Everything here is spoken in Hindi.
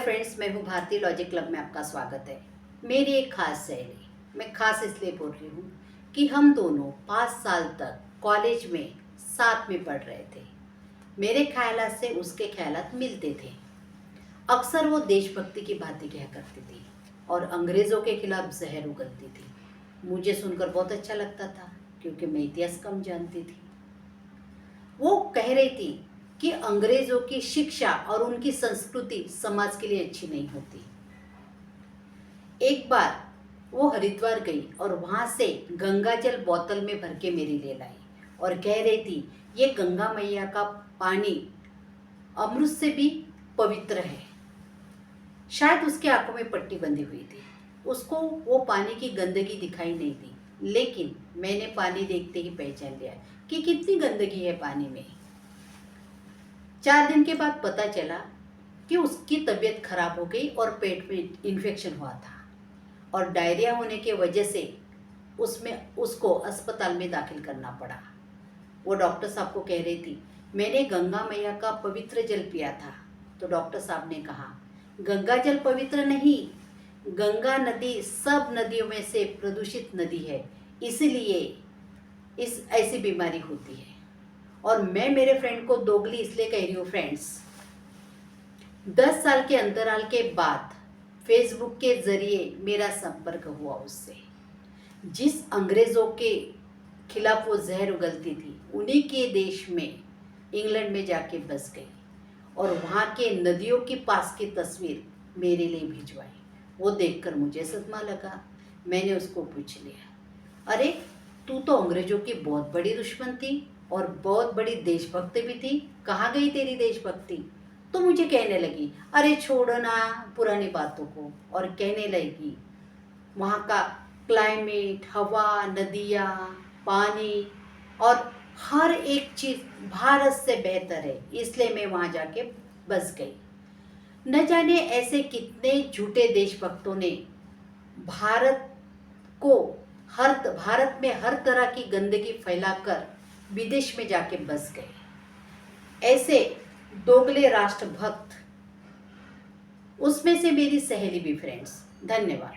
फ्रेंड्स, मैं हूँ भारतीय लॉजिक क्लब में आपका स्वागत है। मेरी एक खास सहेली, मैं खास इसलिए बोल रही हूँ कि हम दोनों 5 साल तक कॉलेज में साथ में पढ़ रहे थे। मेरे ख्यालात से उसके ख्यालात मिलते थे। अक्सर वो देशभक्ति की बातें कहा करती थी और अंग्रेज़ों के खिलाफ जहर उगलती थी। मुझे सुनकर बहुत अच्छा लगता था क्योंकि मैं इतिहास कम जानती थी। वो कह रही थी कि अंग्रेजों की शिक्षा और उनकी संस्कृति समाज के लिए अच्छी नहीं होती। एक बार वो हरिद्वार गई और वहाँ से गंगा जल बोतल में भर के मेरे लिए लाई और कह रही थी, ये गंगा मैया का पानी अमृत से भी पवित्र है। शायद उसकी आंखों में पट्टी बंधी हुई थी, उसको वो पानी की गंदगी दिखाई नहीं दी, लेकिन मैंने पानी देखते ही पहचान लिया कि कितनी गंदगी है पानी में। 4 दिन के बाद पता चला कि उसकी तबीयत खराब हो गई और पेट में इन्फेक्शन हुआ था और डायरिया होने की वजह से उसको अस्पताल में दाखिल करना पड़ा। वो डॉक्टर साहब को कह रही थी, मैंने गंगा मैया का पवित्र जल पिया था। तो डॉक्टर साहब ने कहा, गंगा जल पवित्र नहीं, गंगा नदी सब नदियों में से प्रदूषित नदी है, इसलिए ऐसी बीमारी होती है। और मैं मेरे फ्रेंड को दोगली इसलिए कह रही हूँ फ्रेंड्स, 10 साल के अंतराल के बाद फेसबुक के ज़रिए मेरा संपर्क हुआ उससे। जिस अंग्रेज़ों के खिलाफ वो जहर उगलती थी, उन्हीं के देश में इंग्लैंड में जाके बस गई और वहाँ के नदियों के पास की तस्वीर मेरे लिए भिजवाई। वो देखकर मुझे सदमा लगा। मैंने उसको पूछ लिया, अरे तू तो अंग्रेज़ों की बहुत बड़ी दुश्मन थी और बहुत बड़ी देशभक्त भी थी, कहाँ गई तेरी देशभक्ति? तो मुझे कहने लगी, अरे छोड़ो ना पुरानी बातों को, और कहने लगी वहाँ का क्लाइमेट, हवा, नदियाँ, पानी और हर एक चीज़ भारत से बेहतर है, इसलिए मैं वहाँ जाके बस गई। न जाने ऐसे कितने झूठे देशभक्तों ने भारत में हर तरह की गंदगी फैलाकर विदेश में जाके बस गए। ऐसे दोगले राष्ट्रभक्त, उसमें से मेरी सहेली भी फ्रेंड्स। धन्यवाद।